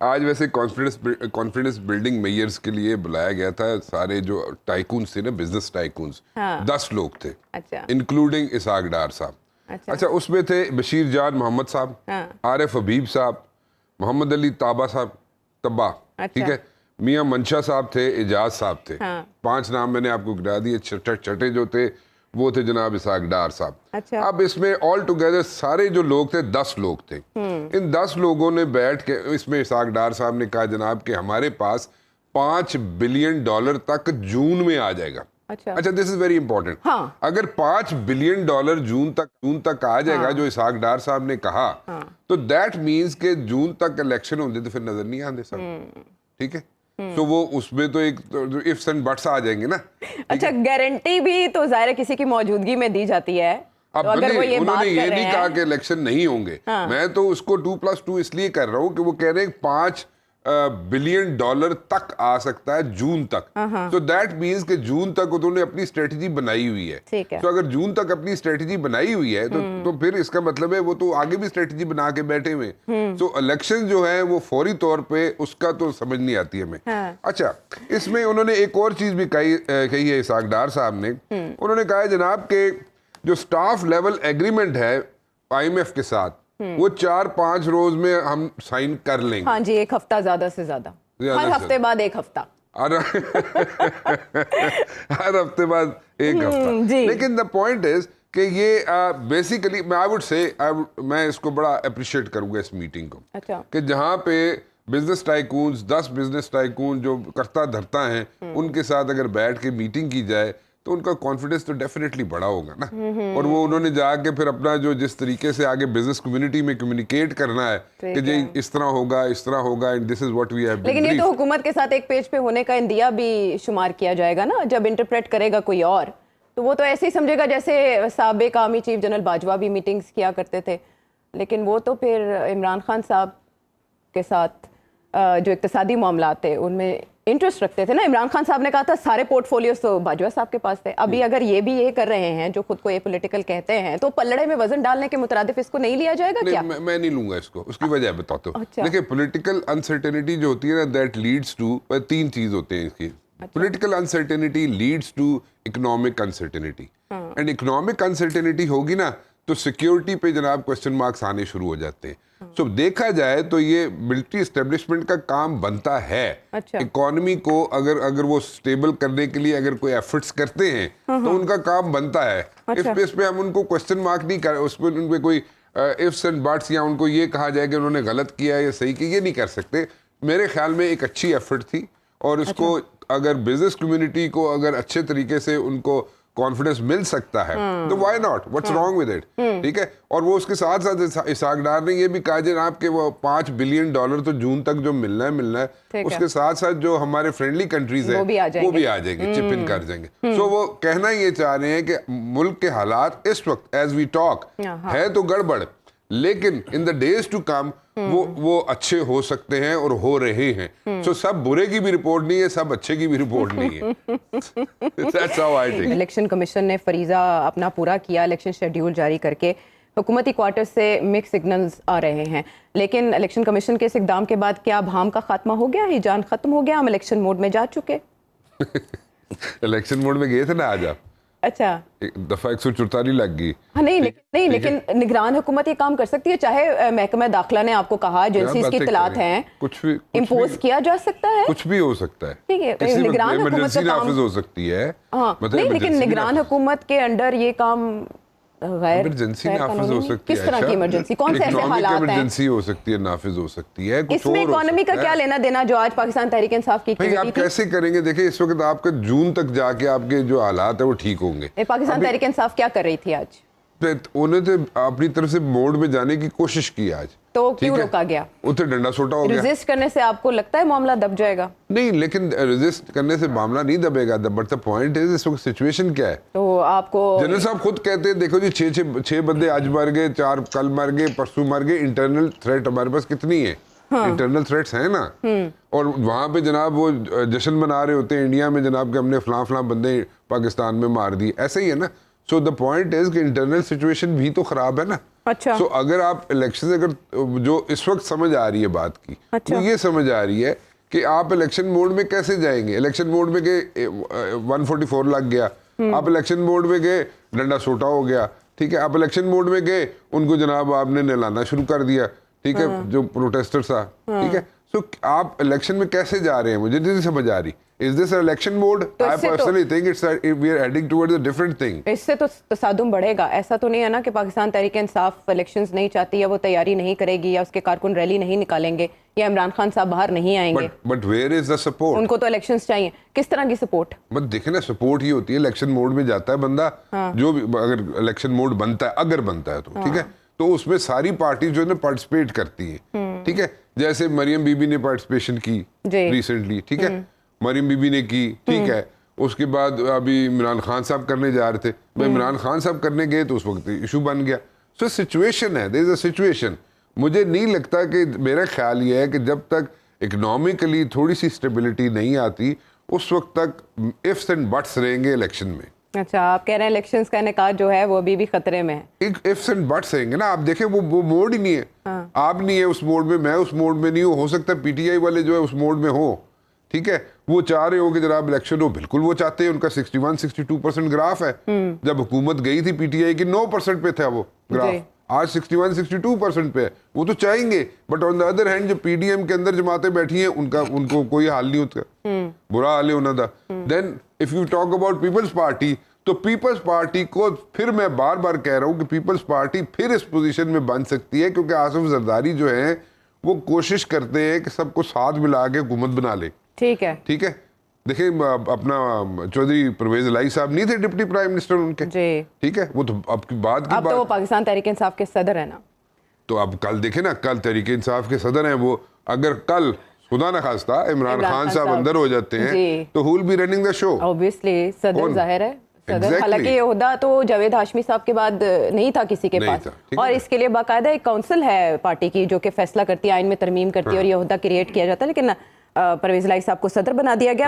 आज वैसे confidence building Myers के लिए बुलाया गया था सारे जो टाइकून्स थे ना, बिजनेस टाइकून्स। हाँ। 10 लोग थे, अच्छा इंक्लूडिंग इसहाक डार साहब। अच्छा, उसमें थे बशीर जान मोहम्मद साहब, हाँ। आरिफ हबीब साहब, मोहम्मद अली ताबा साहब, तब्बा, ठीक है, मियाँ मंशा साहब थे, एजाज साहब थे। हाँ। 5 नाम मैंने आपको गिरा दिए। छठे जो थे वो थे जनाब इसहाक डार साहब। अच्छा। अब इसमें ऑल टुगेदर सारे जो लोग थे 10 लोग थे। इन 10 लोगों ने बैठ के, इसमें इसहाक डार साहब ने कहा जनाब कि हमारे पास $5 बिलियन तक जून में आ जाएगा। अच्छा, दिस इज वेरी इंपॉर्टेंट। हाँ। अगर $5 बिलियन जून तक आ जाएगा, हाँ, जो इसहाक डार साहब ने कहा, हाँ, तो दैट मीन्स के जून तक इलेक्शन होंगे तो फिर नजर नहीं आते साहब, ठीक है। तो वो उसमें तो एक इफ्स एंड बट्स आ जाएंगे ना। अच्छा, गारंटी भी तो जाहिर है किसी की मौजूदगी में दी जाती है। अब तो अगर वो ये उन्होंने बात ये नहीं कहा कि इलेक्शन नहीं होंगे। हाँ। मैं तो उसको 2+2 इसलिए कर रहा हूँ कि वो कह रहे हैं $5 बिलियन तक आ सकता है जून तक। तो दैट मीन्स कि जून तक उन्होंने अपनी स्ट्रेटजी बनाई हुई है। तो अगर जून तक अपनी स्ट्रेटजी बनाई हुई है तो फिर इसका मतलब है वो तो आगे भी स्ट्रेटजी बना के बैठे हुए। तो इलेक्शन जो है वो फौरी तौर पे उसका तो समझ नहीं आती हमें। हाँ। अच्छा, इसमें उन्होंने एक और चीज भी कही है इसहाक डार साहब ने। उन्होंने कहा है जनाब के जो स्टाफ लेवल एग्रीमेंट है IMF के साथ, वो 4-5 रोज में हम साइन कर लेंगे। हाँ जी, 1 हफ्ता ज्यादा से ज्यादा, हर हफ्ते बाद 1 हफ्ता। हर हफ्ते बाद 1 हफ्ता। लेकिन द पॉइंट इज कि ये बेसिकली मैं मैं इसको बड़ा अप्रिशिएट करूंगा इस मीटिंग को। अच्छा। कि जहाँ पे बिजनेस टाइकून्स 10 बिजनेस टाइकून जो करता धरता हैं, उनके साथ अगर बैठ के मीटिंग की जाए तो उनका कॉन्फिडेंस तो डेफिनेटली बड़ा होगा ना। और वो उन्होंने जाके फिर अपना जो जिस तरीके से आगे बिजनेस कम्युनिटी में कम्युनिकेट करना है कि जी इस तरह होगा and this is what we have. लेकिन ये तो हुकूमत के साथ एक पेज पे होने का इंदिया भी शुमार किया जाएगा ना। जब इंटरप्रेट करेगा कोई और तो वो तो ऐसे ही समझेगा जैसे साबिक आर्मी चीफ जनरल बाजवा भी मीटिंग्स किया करते थे। लेकिन वो तो फिर इमरान खान साहब के साथ जो इक्तिसादी मामला थे उनमें इंटरेस्ट रखते थे ना। इमरान खान साहब ने कहा था सारे पोर्टफोलियोज तो बाजवा साहब के पास थे। अभी अगर ये भी ये कर रहे हैं जो खुद को ये पॉलिटिकल कहते हैं, तो पल्लड़े में वजन डालने के मुतरादिफ इसको नहीं लिया जाएगा? नहीं, क्या मैं नहीं लूंगा इसको। उसकी वजह बताता हूँ। अच्छा। देखिए, पॉलिटिकल अनसर्टेनिटी जो होती है ना, दैट लीड्स टू 3 चीज होते हैं इसकी। Political uncertainty leads to economic uncertainty, and economic uncertainty होगी ना तो सिक्योरिटी पे जनाब क्वेश्चन मार्क्स आने शुरू हो जाते हैं। सो देखा जाए तो ये मिलिट्री एस्टेब्लिशमेंट का काम बनता है। अच्छा। इकोनॉमी को अगर वो स्टेबल करने के लिए अगर कोई एफर्ट्स करते हैं तो उनका काम बनता है। अच्छा। इस पे हम उनको क्वेश्चन मार्क नहीं कर, उस पर उनपे कोई इफ्स एंड बट्स या उनको ये कहा जाए कि उन्होंने गलत किया या सही किया, ये नहीं कर सकते। मेरे ख्याल में एक अच्छी एफर्ट थी और इसको अगर बिजनेस कम्युनिटी को अगर अच्छे तरीके से उनको कॉन्फिडेंस मिल सकता है तो why not, what's wrong with it, ठीक है। और वो उसके साथ साथ इसहाक डार ने ये भी कहा जनाब कि वो $5 बिलियन तो जून तक जो मिलना है उसके साथ साथ जो हमारे फ्रेंडली कंट्रीज है वो भी आ जाएंगे, चिप इन कर जाएंगे। सो वो कहना ये चाह रहे हैं कि मुल्क के हालात इस वक्त एज वी टॉक है तो गड़बड़, लेकिन in the days to come वो अच्छे हो सकते हैं और हो रहे हैं। सो सब बुरे की भी रिपोर्ट नहीं है, सब अच्छे की भी रिपोर्ट नहीं है। That's how I think. Election commission ने फरीजा अपना पूरा किया, इलेक्शन शेड्यूल जारी करके हुकूमती क्वार्टर से मिक्स सिग्नल्स आ रहे हैं। लेकिन इलेक्शन कमीशन के इस इक़दाम के बाद क्या भाम का खात्मा हो गया, हिजान खत्म हो गया, हम इलेक्शन मोड में जा चुके? इलेक्शन मोड में गए थे ना आज आप? अच्छा, दफा 144 लग गई। हाँ, लेकिन निगरान हुकूमत ये काम कर सकती है। चाहे महकमा दाखिला ने आपको कहा एजेंसीज की इत्तलात हैं, कुछ भी इम्पोज किया जा सकता है, कुछ भी हो सकता है। ठीक है, निगरान हुकूमत का काम हो सकती है। हाँ, नहीं, लेकिन निगरान हुकूमत के अंडर ये काम गैर इमरजेंसी नाफिज हो सकती है। किस तरह की इमरजेंसी, कौन से ऐसे हालात हैं? इमरजेंसी हो सकती है, नाफिज हो सकती है। इसमें इकोनॉमी का क्या लेना देना जो आज पाकिस्तान तहरीक इंसाफ की आप कैसे करेंगे? देखिए, इस वक्त आपके जून तक जाके आपके जो हालात है वो ठीक होंगे। पाकिस्तान तहरीक इंसाफ क्या कर रही थी आज? उन्हें तो अपनी तरफ से मोड में जाने की कोशिश की आज, तो क्यों रोका गया? उसे डंडा सोटा हो गया। रेजिस्ट करने से आपको लगता है मामला दब जाएगा? नहीं, लेकिन रेजिस्ट करने से मामला नहीं दबेगा। बट द पॉइंट इज इस वक्त सिचुएशन क्या है। तो आपको जनरल साहब खुद कहते हैं, देखो जी 6 बंदे आज मर गए, 4 कल मर गए, परसों मर गए। इंटरनल थ्रेट हमारे पास कितनी है? इंटरनल थ्रेट्स है ना। और वहां पे जनाब वो जश्न मना रहे होते हैं इंडिया में जनाब कि हमने फलां बंदे पाकिस्तान में मार दिए। ऐसे ही है ना। सो द पॉइंट इज कि इंटरनल सिचुएशन भी तो खराब है ना। अच्छा। सो अगर आप इलेक्शन, अगर जो इस वक्त समझ आ रही है बात की, अच्छा। वो ये समझ आ रही है कि आप इलेक्शन मोड में कैसे जाएंगे। इलेक्शन मोड में गए 144 लग गया, आप इलेक्शन मोड में गए डंडा सोटा हो गया, ठीक है। आप इलेक्शन मोड में गए, उनको जनाब आपने नहलाना शुरू कर दिया, ठीक है, जो प्रोटेस्टर्स था, ठीक है। सो आप इलेक्शन में कैसे जा रहे हैं, मुझे नहीं समझ आ रही। Is this an election mode? तो I इससे personally think we are heading towards a different thing. इससे तो तसादुम बढ़ेगा। ऐसा तो नहीं है ना कि पाकिस्तान तहरीक इंसाफ इलेक्शंस नहीं चाहती, या वो तैयारी नहीं करेगी, या उसके कारकुन रैली नहीं निकालेंगे, या इमरान खान साहब बाहर नहीं आएंगे। But where is the support? उनको तो इलेक्शंस चाहिए। किस तरह की सपोर्ट? बट देखे ना, सपोर्ट ही होती है इलेक्शन मोड में जाता है बंदा। जो भी अगर इलेक्शन मोड बनता है, अगर बनता है तो ठीक है, तो उसमें सारी पार्टी जो है ना पार्टिसिपेट करती है, ठीक है। जैसे मरियम बीबी ने पार्टिसिपेशन की रिसेंटली, ठीक है, मरियम बीबी ने की, ठीक है। उसके बाद अभी इमरान खान साहब करने जा रहे थे, भाई इमरान खान साहब करने गए तो उस वक्त इशू बन गया। सो सिचुएशन है, देयर इज अ सिचुएशन। मुझे नहीं लगता कि, मेरा ख्याल ये है कि जब तक इकोनॉमिकली थोड़ी सी स्टेबिलिटी नहीं आती, उस वक्त तक इफ्स एंड बट्स रहेंगे इलेक्शन में। अच्छा, आप कह रहे हैं इलेक्शंस का इनेकाद जो है वो अभी भी खतरे में है। एक इफ्स एंड बट्स रहेंगे ना। आप देखें वो मोड ही नहीं है। आप नहीं है उस मोड में, मैं उस मोड में नहीं हूँ। हो सकता है पीटीआई वाले जो है उस मोड में हो, ठीक है, वो चाह रहे हो कि जनाब इलेक्शन हो, बिल्कुल वो चाहते हैं। उनका 61-62% ग्राफ है। जब हुकूमत गई थी पीटीआई की 9% पे था वो ग्राफ, आज 61-62% पे है। वो तो चाहेंगे, but on the other hand जो पीडीएम के अंदर जमातें बैठी हैं उनको कोई हाल नहीं होता, बुरा हाल है उन्होंने। Then if you talk about people's party, तो पीपल्स पार्टी को फिर मैं बार बार कह रहा हूँ कि पीपल्स पार्टी फिर इस पोजीशन में बन सकती है, क्योंकि आसिफ जरदारी जो है वो कोशिश करते हैं कि सबको साथ मिला के हुकूमत बना ले। ठीक है, ठीक है। देखिए अपना चौधरी परवेज इलाही साहब नहीं थे डिप्टी प्राइम मिनिस्टर उनके जी, ठीक है, वो तो अब की बात अब तो वो पाकिस्तान तहरीक इंसाफ के सदर है ना। तो अब कल देखे ना, कल तहरीक इंसाफ के सदर हैं वो। अगर कल खुदा न खास्ता इमरान खान साहब अंदर हो जाते हैं तो who will be running the show? Obviously सदर, जाहिर है सदर। हालांकि ये ओहदा तो जावेद हाशमी साहब के बाद नहीं था किसी के पास, और इसके लिए बाकायदा एक काउंसिल है पार्टी की जो कि फैसला करती है, आइन में तरमीम करती है, और ये ओहदा क्रिएट किया जाता है। लेकिन परवेज इलाही साहब को सदर बना दिया गया।